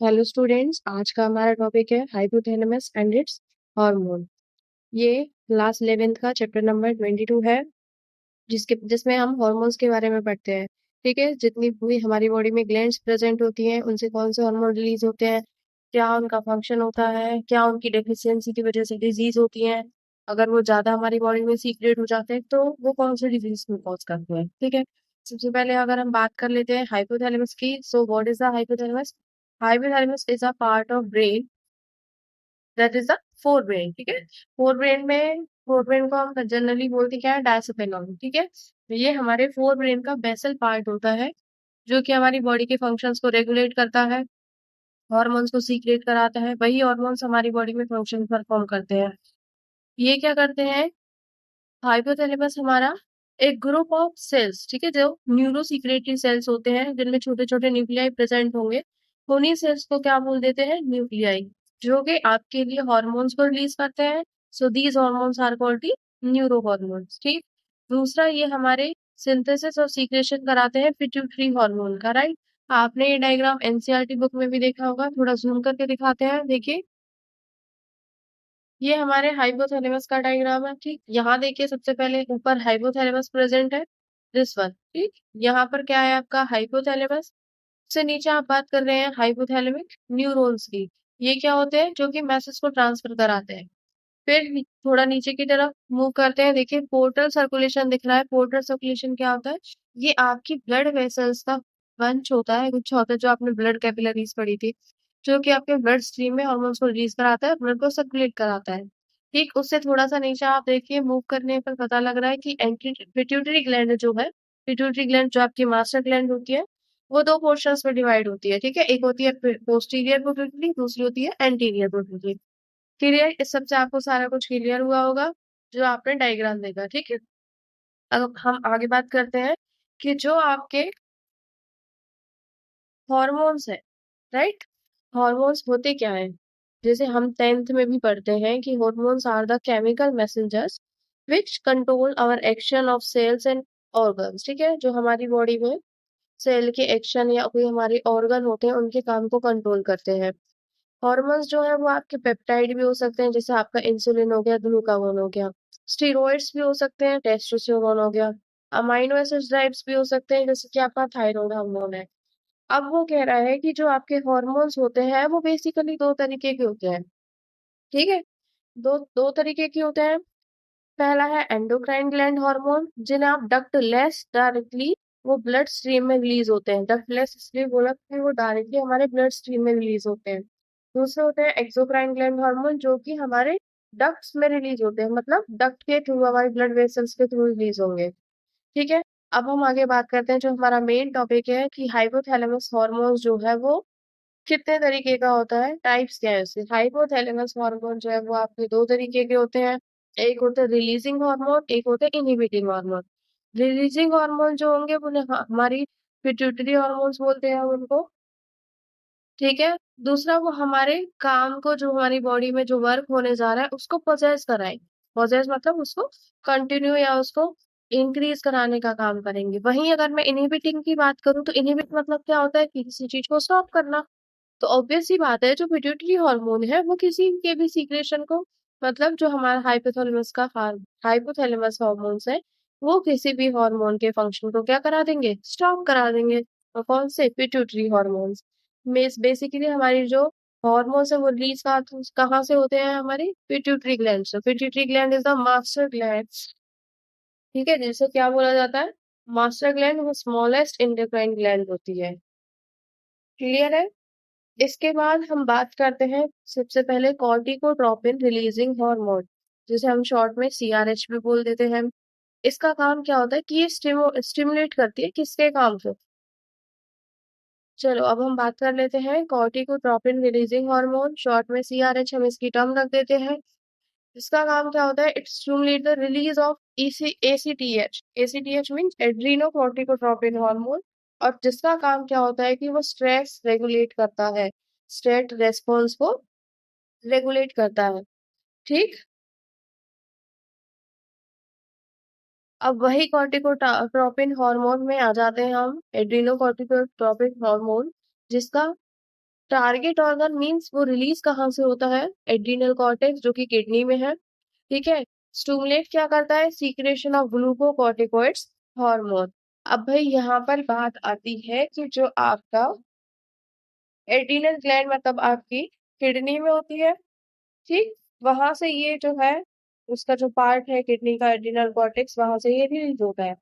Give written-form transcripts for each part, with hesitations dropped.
Hello students, आज का हमारा टॉपिक है हाइपोथैलेमस एंड इट्स हार्मोन। ये क्लास 11th का चैप्टर नंबर 22 है, जिसमें हम हार्मोन्स के बारे में पढ़ते हैं। ठीक है, जितनी भी हमारी बॉडी में ग्लैंड्स प्रेजेंट होती हैं उनसे कौन से हार्मोन रिलीज होते हैं, क्या उनका फंक्शन होता है, क्या उनकी डेफिशिएंसी की वजह से डिजीज होती है, अगर वो ज्यादा हमारी बॉडी में सीक्रेट हो जाते हैं तो वो कौन से डिजीज में कॉज करते हैं। ठीक है, सबसे पहले अगर हम बात कर लेते हैं हाइपोथैलेमस की। So what is the hypothalamus? Hypothalamus is a part of brain that is the forebrain। ठीक है, फोर ब्रेन को हम जनरली बोलते क्या है, डायसोफेनॉन। ठीक है, ये हमारे फोर ब्रेन का बेसल पार्ट होता है जो कि हमारी बॉडी के फंक्शंस को रेगुलेट करता है, हॉर्मोन्स को सीक्रेट कराता है। वही हॉर्मोन्स हमारी बॉडी में फंक्शन परफॉर्म करते हैं। ये क्या करते हैं, हाइपोथैलेमस हमारा एक ग्रुप ऑफ सेल्स, ठीक है, जो न्यूरो सीक्रेटरी सेल्स होते हैं जिनमें छोटे छोटे न्यूक्लियाई प्रेजेंट होंगे। उन्हीं सेल्स को क्या बोल देते हैं, न्यूक्लियाई, जो कि आपके लिए हॉर्मोन्स को रिलीज करते हैं। So these hormones are called the neuro hormones. ठीक, दूसरा ये हमारे सिंथेसिस और सीक्रेशन कराते हैं पिट्यूटरी हार्मोन का। राइट, आपने ये डायग्राम एनसीईआरटी बुक में भी देखा होगा, थोड़ा जूम करके दिखाते हैं, देखिए। ये हमारे हाइपोथैलेमस का डायग्राम है। ठीक, यहाँ देखिए, सबसे पहले ऊपर हाइपोथैलेमस प्रेजेंट है, दिस वन। ठीक, यहाँ पर क्या है आपका हाइपोथैलेमस, से नीचे आप बात कर रहे हैं हाइपोथैलेमिक न्यूरॉन्स की। ये क्या होते हैं, जो कि मैसेज को ट्रांसफर कराते हैं। फिर थोड़ा नीचे की तरफ मूव करते हैं, देखिए पोर्टल सर्कुलेशन दिख रहा है। पोर्टल सर्कुलेशन क्या होता है, ये आपकी ब्लड वेसल्स का बंच होता है, गुच्छा होता है, जो आपने ब्लड कैपिलरीज पढ़ी थी, जो कि आपके ब्लड स्ट्रीम में हार्मोन्स को रिलीज कराता है, ब्लड को सर्कुलेट कराता है। ठीक, उससे थोड़ा सा नीचे आप देखिए, मूव करने पर पता लग रहा है कि एंटी पिट्यूटरी ग्लैंड जो है, पिट्यूटरी ग्लैंड जो आपकी मास्टर ग्लैंड होती है, वो दो पोर्शंस में डिवाइड होती है। ठीक है, एक होती है पोस्टीरियर पिट्यूटरी, दूसरी होती है एंटीरियर पिट्यूटरी। क्लियर, इस सब से आपको सारा कुछ क्लियर हुआ होगा जो आपने डायग्राम देखा। ठीक है, अब हम आगे बात करते हैं कि जो आपके हॉर्मोन्स है, राइट, हॉर्मोन्स होते क्या है। जैसे हम 10th में भी पढ़ते हैं कि hormones are the chemical messengers which control our action of cells and organs. ठीक है, जो हमारी बॉडी में सेल के एक्शन या कोई हमारे ऑर्गन होते हैं उनके काम को कंट्रोल करते हैं। हॉर्मोन्स जो है वो आपके पेप्टाइड भी हो सकते हैं, जैसे आपका इंसुलिन हो गया, ग्लूकागोन हो गया। स्टीरॉइड्स भी हो सकते हैं, टेस्टोस्टेरोन हो गया। अमाइनो एसिड ड्राइव्स भी हो सकते हैं, जैसे कि आपका थायराइड हार्मोन है। अब वो कह रहा है कि जो आपके हॉर्मोन्स होते हैं वो बेसिकली दो तरीके के होते हैं। ठीक है, दो दो तरीके के होते हैं। पहला है एंडोक्राइन ग्लैंड हार्मोन, जिन्हें आप डक्टलेस डायरेक्टली वो ब्लड स्ट्रीम में रिलीज होते हैं। डक्टलेस इसलिए बोला कि वो डायरेक्टली हमारे ब्लड स्ट्रीम में रिलीज होते हैं। दूसरे होते हैं एक्सोक्राइन ग्लैंड हार्मोन, जो कि हमारे डक्ट्स में रिलीज होते हैं, मतलब डक्ट के थ्रू, हमारे ब्लड वेसल्स के थ्रू रिलीज होंगे। ठीक है, अब हम आगे बात करते हैं, जो हमारा मेन टॉपिक है कि हाइपोथैलेमस हार्मोन जो है वो कितने तरीके का होता है, टाइप्स क्या है उसके। हाइपोथैलेमस हार्मोन जो है वो आपके दो तरीके के होते हैं, एक होता है रिलीजिंग हार्मोन, एक होता है इनहिबिटिंग हार्मोन। रिलीजिंग हार्मोन जो होंगे उन्हें हमारी पिट्यूटरी हार्मोन्स बोलते हैं उनको। ठीक है, दूसरा वो हमारे काम को, जो हमारी बॉडी में जो वर्क होने जा रहा है उसको प्रोसेस कराएं। प्रोसेस मतलब उसको कंटिन्यू या उसको इंक्रीज कराने का काम करेंगे। वहीं अगर मैं इनहिबिटिंग की बात करूं तो इनहिबिट मतलब क्या होता है कि किसी चीज को स्टॉप करना। तो ऑब्वियस सी बात है, जो पिट्यूटरी हार्मोन है वो किसी के भी सीक्रेशन को, मतलब जो हमारा हाइपोथैलेमस हार्मोन्स है, वो किसी भी हार्मोन के फंक्शन को क्या करा देंगे, स्टॉप करा देंगे। और कौन से, पिट्यूटरी हार्मोन्स। बेसिकली हमारी जो हार्मोन्स है वो रिलीज कहाँ से होते हैं, हमारी पिट्यूटरी ग्लैंड से। Pituitary gland is the master gland. ठीक है, जिसे क्या बोला जाता है, मास्टर ग्लैंड, वो स्मॉलेस्ट इंडोक्राइन ग्लैंड होती है। क्लियर है, इसके बाद हम बात करते हैं सबसे पहले कॉर्टिकोट्रोपिन रिलीजिंग हार्मोन, जिसे हम शॉर्ट में सीआरएच भी बोल देते हैं। इसका काम क्या होता है कि ये स्टिमुलेट करती है किसके काम को। चलो अब हम बात कर लेते हैं कॉर्टिकोट्रोपिन रिलीजिंग हार्मोन, शॉर्ट में सीआरएच हम इसकी टर्म रख देते हैं। इसका काम क्या होता है, it stimulate the release of ACTH. ACTH means Adreno corticotropin hormone. और जिसका काम क्या होता है कि वो स्ट्रेस रेगुलेट करता है, स्ट्रेस रेस्पॉन्स को रेगुलेट करता है। ठीक, अब वही कॉर्टिकोट्रोपिन हार्मोन में आ जाते हैं हम, एड्रीनो कॉर्टिकोट्रोपिन हार्मोन, जिसका टारगेट ऑर्गन मीन्स वो रिलीज कहाँ से होता है, एड्रिनल कॉर्टेक्स जो कि किडनी में है, ठीक है। स्टिमुलेट क्या करता है, सीक्रेशन ऑफ ग्लूकोकॉर्टिकॉइड्स हार्मोन। अब भाई यहाँ पर बात आती है कि जो आपका एड्रिनल ग्लैंड मतलब आपकी किडनी में होती है, ठीक, वहां से ये जो है उसका जो पार्ट है किडनी का एड्रिनल कॉर्टेक्स, वहां से ये रिलीज होता है।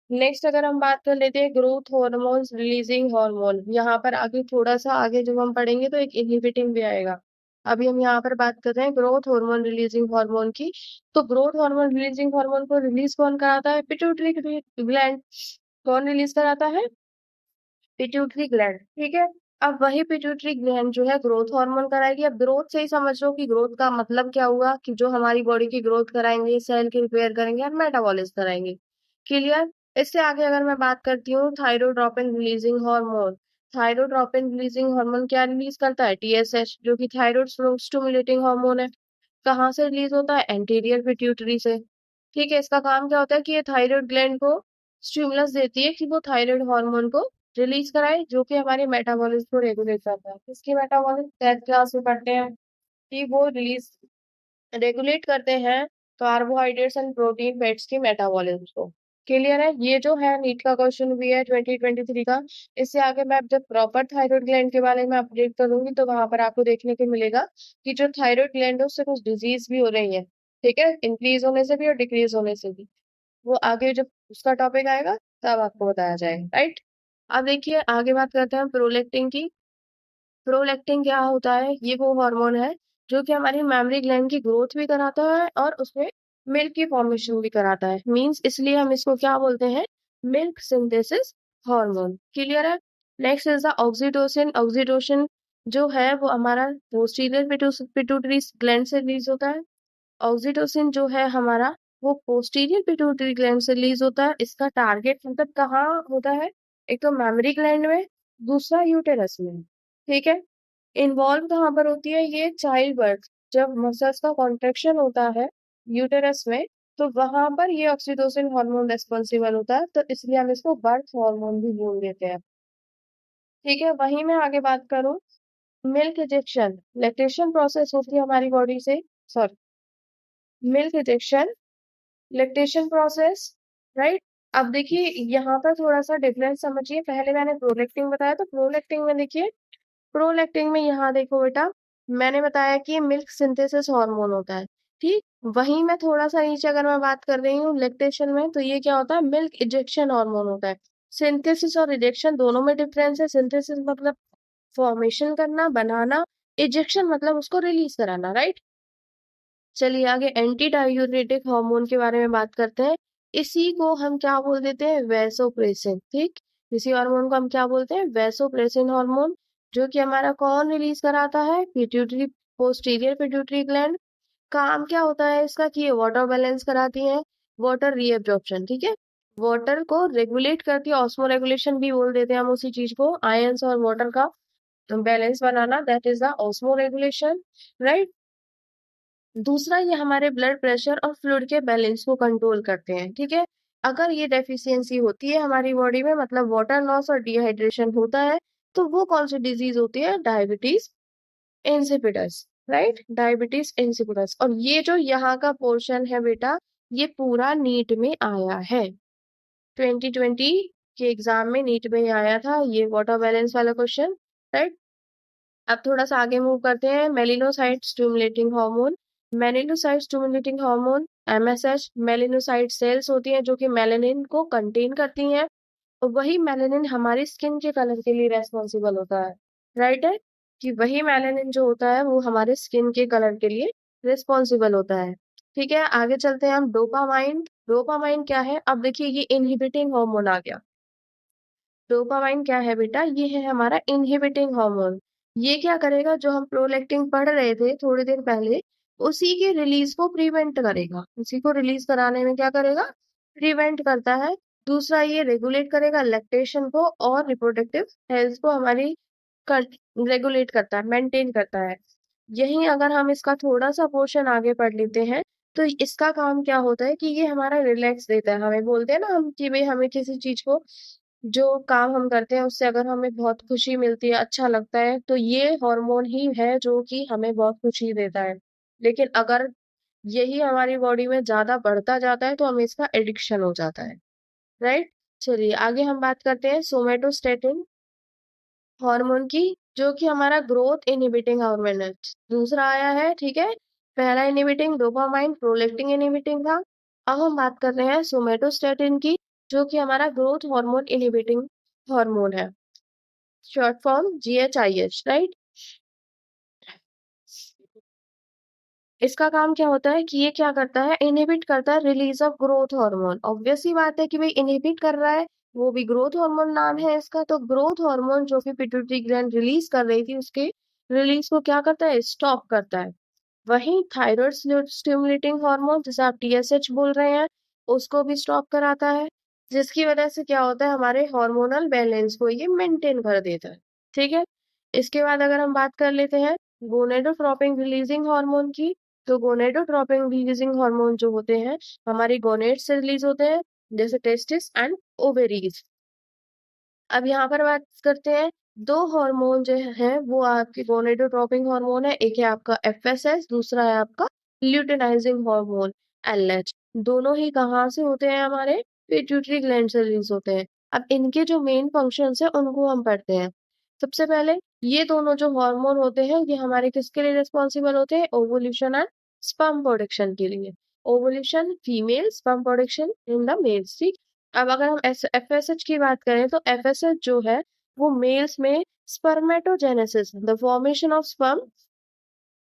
नेक्स्ट अगर हम बात कर लेते हैं ग्रोथ हार्मोन्स रिलीजिंग हार्मोन, यहाँ पर आगे थोड़ा सा आगे जब हम पढ़ेंगे तो एक इनहिबिटिंग भी आएगा। अभी हम यहाँ पर बात कर रहे हैं ग्रोथ हार्मोन रिलीजिंग हार्मोन की। तो ग्रोथ हार्मोन रिलीजिंग हार्मोन को रिलीज कौन कराता है, पिट्यूटरी ग्लैंड। कौन रिलीज कराता है, पिट्यूटरी ग्लैंड, ठीक है। अब वही पिट्यूटरी ग्लैंड जो है ग्रोथ हार्मोन कराएगी। अब ग्रोथ से ही समझ लो कि ग्रोथ का मतलब क्या हुआ, कि जो हमारी बॉडी की ग्रोथ कराएंगे, सेल की रिपेयर करेंगे और मेटाबॉलिज्म कराएंगे। क्लियर। इससे आगे अगर मैं बात करती हूँ थायरोड्रोपिन रिलीजिंग हार्मोन। थायरोड्रोपिन रिलीजिंग हार्मोन क्या रिलीज करता है, टीएसएच, जो कि थायराइड स्टिमुलेटिंग हार्मोन है। कहाँ से रिलीज होता है, एंटीरियर पिट्यूटरी से, ठीक है। इसका काम क्या होता है कि ये थायराइड ग्लैंड को स्टिमुलस देती है कि वो थायराइड हार्मोन को रिलीज कराए, जो कि हमारे मेटाबॉलिज्म को रेगुलेट करता है। इसकी मेटाबॉलिज्म 10th क्लास में पढ़ते हैं कि वो रिलीज रेगुलेट करते हैं कार्बोहाइड्रेट्स एंड प्रोटीन फैट्स की मेटाबॉलिज्म को। क्लियर है, ये जो है नीट का क्वेश्चन भी है 2023 का। इससे आगे मैं जब प्रॉपर थायराइड ग्लैंड के बारे में अपडेट करूंगी तो वहां पर आपको देखने को मिलेगा कि जो थायराइड ग्लैंड है उससे कुछ डिजीज भी हो रही है, ठीक है, इंक्रीज होने से भी और डिक्रीज होने से भी। वो आगे जब उसका टॉपिक आएगा तब आपको बताया जाएगा, राइट। अब देखिए आगे बात करते हैं प्रोलेक्टिन की। प्रोलेक्टिन क्या होता है, ये वो हार्मोन है जो कि हमारी मेमोरी ग्लैंड की ग्रोथ भी कराता है और उसमें मिल्क की फॉर्मेशन भी कराता है। मींस इसलिए हम इसको क्या बोलते हैं, मिल्क सिंथेसिस हार्मोन। क्लियर है। Next is the oxytocin. Oxytocin जो है वो हमारा पोस्टीरियर पिट्यूटरी ग्लैंड से रिलीज होता है। ऑक्सीटोसिन जो है हमारा वो पोस्टीरियर पिट्यूटरी ग्लैंड से रिलीज होता है। इसका टारगेट मतलब कहाँ होता है, एक तो मेमोरी ग्लैंड में, दूसरा यूटेरस में, ठीक है। इन्वॉल्व कहाँ पर होती है ये, चाइल्ड बर्थ, जब मसल्स का कॉन्ट्रेक्शन होता है यूटेरस में, तो वहां पर ये ऑक्सीटोसिन हार्मोन रेस्पॉन्सिबल होता है, तो इसलिए हम इसको बर्थ हार्मोन भी बोल देते हैं, ठीक है। वहीं मैं आगे बात करूं, मिल्क इजेक्शन, लैक्टेशन प्रोसेस होती है हमारी बॉडी से, sorry, milk ejection, lactation process, right. अब देखिए यहाँ पर थोड़ा सा डिफरेंस समझिए। पहले मैंने प्रोलेक्टिन बताया, तो प्रोलेक्टिन में देखिए, प्रोलेक्टिन में यहाँ देखो बेटा, मैंने बताया कि मिल्क सिंथेसिस हार्मोन होता है, ठीक। वहीं मैं थोड़ा सा नीचे अगर मैं बात कर रही हूँ लैक्टेशन में, तो ये क्या होता है, मिल्क इजेक्शन हार्मोन होता है। सिंथेसिस और इजेक्शन दोनों में डिफरेंस है। सिंथेसिस मतलब फॉर्मेशन करना, बनाना, इजेक्शन मतलब उसको रिलीज कराना, राइट। चलिए आगे एंटी डायूरेटिक हार्मोन के बारे में बात करते हैं। इसी को हम क्या बोल देते हैं, वैसोप्रेसिन, ठीक। इसी हार्मोन को हम क्या बोलते हैं, वैसोप्रेसिन हार्मोन, जो कि हमारा कौन रिलीज कराता है, पिट्यूटरी, पोस्टीरियर पिट्यूटरी ग्लैंड। काम क्या होता है इसका कि ये वाटर बैलेंस कराती है, वाटर रीअब्जॉर्प्शन, ठीक है। वाटर को रेगुलेट करती है, ऑस्मो रेगुलेशन भी बोल देते हैं हम उसी चीज को, आयंस और वाटर का balance banana, that is the osmo regulation, right. दूसरा ये हमारे ब्लड प्रेशर और फ्लूइड के बैलेंस को कंट्रोल करते हैं, ठीक है। अगर ये डेफिशिएंसी होती है हमारी बॉडी में, मतलब वाटर लॉस और डिहाइड्रेशन होता है, तो वो कौन सी डिजीज होती है, diabetes insipidus, right, diabetes insipidus. और ये जो यहाँ का पोर्शन है बेटा, ये पूरा नीट में आया है, 2020 के एग्जाम में नीट में ही आया था ये वाटर बैलेंस वाला क्वेश्चन, राइट। अब थोड़ा सा आगे मूव करते हैं, melanocyte stimulating hormone. Melanocyte stimulating hormone, MSH, melanocyte cells होती हैं जो कि मेलानिन को कंटेन करती हैं, और वही मेलानिन हमारी स्किन के कलर के लिए रेस्पॉन्सिबल होता है, राइट है, कि वही मेलानिन जो होता है वो हमारे स्किन के कलर के लिए रिस्पॉन्सिबल होता है, ठीक है। आगे चलते हैं हम, डोपामाइन। डोपामाइन क्या है, अब देखिए ये इनहिबिटिंग हार्मोन आ गया। डोपामाइन क्या है बेटा, ये है हमारा इनहिबिटिंग हार्मोन। ये क्या करेगा, जो हम प्रोलैक्टिन पढ़ रहे थे थोड़ी देर पहले, उसी के रिलीज को प्रिवेंट करेगा, उसी को रिलीज कराने में क्या करेगा, प्रिवेंट करता है। दूसरा ये रेगुलेट करेगा लैक्टेशन को और रिप्रोडक्टिव हेल्थ को हमारी रेगुलेट करता है, मेंटेन करता है। यही अगर हम इसका थोड़ा सा पोर्शन आगे पढ़ लेते हैं, तो इसका काम क्या होता है कि ये हमारा रिलैक्स देता है, हमें बोलते हैं ना हम कि भाई हमें किसी चीज को जो काम हम करते हैं उससे अगर हमें बहुत खुशी मिलती है, अच्छा लगता है, तो ये हार्मोन ही है जो कि हमें बहुत खुशी देता है। लेकिन अगर यही हमारी बॉडी में ज़्यादा बढ़ता जाता है तो हमें इसका एडिक्शन हो जाता है, राइट? चलिए आगे हम बात करते हैं सोमेटोस्टेटिन हार्मोन की, जो कि हमारा ग्रोथ इनहिबिटिंग हार्मोन है। दूसरा आया है, ठीक है? पहला इनहिबिटिंग डोपामाइन प्रोलेक्टिन इनहिबिटिंग था। अब हम बात कर रहे हैं सोमेटोस्टेटिन की, जो कि हमारा ग्रोथ हार्मोन इनहिबिटिंग हार्मोन है। Short form GHIH, right? इसका काम क्या होता है कि ये क्या करता है, इनहिबिट करता है release of growth hormone. Obvious सी बात है कि भाई इनहिबिट कर रहा है, वो भी ग्रोथ हार्मोन नाम है इसका, तो ग्रोथ हार्मोन जो कि पिट्यूटरी ग्लैंड रिलीज कर रही थी उसके रिलीज को क्या करता है, स्टॉप करता है। वहीं थायराइड स्टिमुलेटिंग हार्मोन जिसे आप TSH बोल रहे हैं, उसको भी स्टॉप कराता है, जिसकी वजह से क्या होता है, हमारे हार्मोनल बैलेंस को ये मेंटेन कर देता है। ठीक है, इसके बाद अगर हम बात कर लेते हैं गोनेडोट्रोपिन रिलीजिंग हार्मोन की, तो गोनेडोट्रोपिन रिलीजिंग हार्मोन जो होते हैं हमारी गोनेड से रिलीज होते हैं, जैसे टेस्टिस एंड ओवेरीज। अब यहाँ पर बात करते हैं, दो हार्मोन जो हैं वो आपके गोनेडोट्रोपिन हार्मोन है, एक है आपका FSH, दूसरा है आपका ल्यूटेनाइजिंग हार्मोन LH। दोनों ही कहाँ से होते हैं, हमारे पिट्यूटरी ग्लैंड से रिलीज होते हैं। अब इनके जो मेन फंक्शंस है उनको हम पढ़ते हैं। सबसे पहले ये दोनों जो हार्मोन होते हैं ये हमारे किसके लिए रिस्पॉन्सिबल होते हैं, ओवुलेशन एंड स्पर्म प्रोडक्शन के लिए। Ovulation female, sperm production in the mails, ठीक। अब अगर हम FSH की बात करें तो FSH जो है वो मेल्स में spermatogenesis, the formation of sperm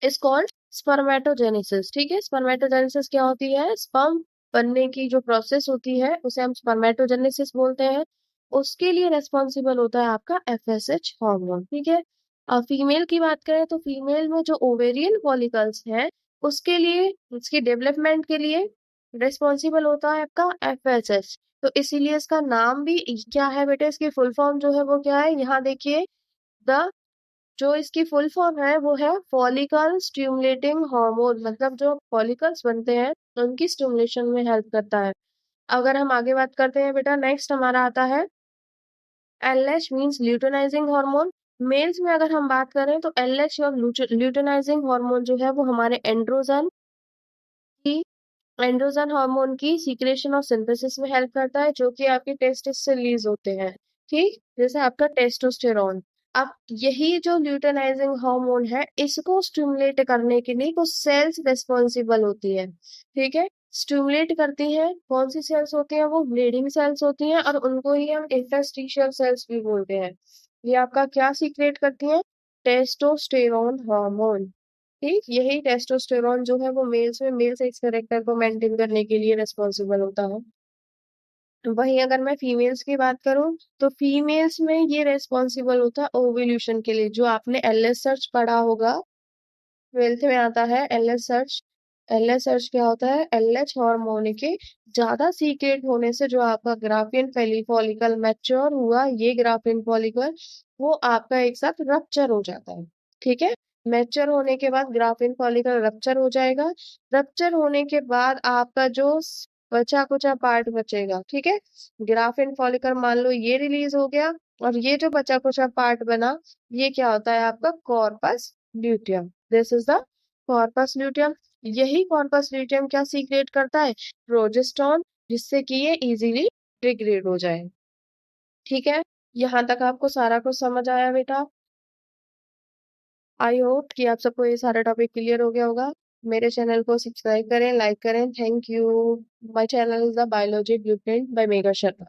is called spermatogenesis. ठीक है, स्पर्मेटोजेनेसिस क्या होती है, स्पर्म बनने की जो प्रोसेस होती है उसे हम स्पर्मेटोजेनेसिस बोलते हैं। उसके लिए रेस्पॉन्सिबल होता है आपका FSH हार्मोन। ठीक है, अब फीमेल की बात करें तो फीमेल में जो ओवेरियन फॉलिकल्स हैं उसके लिए, उसकी डेवलपमेंट के लिए रेस्पॉन्सिबल होता है आपका FSH। तो इसीलिए इसका नाम भी क्या है बेटे, इसकी फुल फॉर्म जो है वो क्या है, यहाँ देखिए, द जो इसकी फुल फॉर्म है वो है फॉलिकल स्टिमुलेटिंग हार्मोन, मतलब जो फॉलिकल्स बनते हैं उनकी स्टिमुलेशन में हेल्प करता है। अगर हम आगे बात करते हैं बेटा, नेक्स्ट हमारा आता है LH means luteinising hormone. Males में अगर हम बात करें तो LH और ल्यूटेनाइजिंग हार्मोन जो है वो हमारे की एंड्रोजन हार्मोन की सीक्रेशन और सिंथेसिस में हेल्प करता है, जो कि आपके टेस्टिस से रिलीज होते हैं, ठीक, जैसे आपका टेस्टोस्टेरोन। अब यही जो ल्यूटेनाइजिंग हार्मोन है इसको स्टिमुलेट करने के लिए कुछ सेल्स रिस्पॉन्सिबल होती है। ठीक है, स्टिमुलेट करती है, कौन सी सेल्स होती हैं, वो ब्लीडिंग सेल्स होती हैं, और उनको ही हम इंटरस्टिशियल सेल्स भी बोलते हैं। ये आपका क्या सीक्रेट करती हैं, टेस्टोस्टेरोन हार्मोन। ठीक, यही टेस्टोस्टेरोन जो है वो मेल्स में मेल सेक्स कैरेक्टर को मेंटेन करने के लिए रिस्पॉन्सिबल होता है। वहीं अगर मैं फीमेल्स की बात करूं तो फीमेल्स में ये रिस्पॉन्सिबल होता है ओव्यूलेशन के लिए, जो आपने LS सर्च पढ़ा होगा, 12th में आता है LS सर्च। LS सर्च क्या होता है, LH हार्मोन के ज्यादा सीक्रेट होने से जो आपका ग्राफियन फॉलिकल मैच्योर हुआ, ये ग्राफियन फॉलिकल वो आपका एक साथ रप्चर हो जाता है। ठीक है, मैच्योर होने के बाद ग्राफियन फॉलिकल रप्चर हो जाएगा। रप्चर होने के बाद आपका जो बचा कुचा पार्ट बचेगा, ठीक है, ग्राफियन फॉलिकल मान लो ये रिलीज हो गया, और ये जो बचा कुचा पार्ट बना ये क्या होता है आपका corpus luteum. This is the corpus luteum. यही कॉर्पस ल्यूटियम क्या सीक्रेट करता है, प्रोजेस्टेरॉन, जिससे कि ये इजीली डिग्रेड हो जाए। ठीक है, यहाँ तक आपको सारा कुछ समझ आया बेटा। आई होप कि आप सबको ये सारा टॉपिक क्लियर हो गया होगा। मेरे चैनल को सब्सक्राइब करें, लाइक करें। Thank you. My channel is the biology blueprint by Megha Sharma.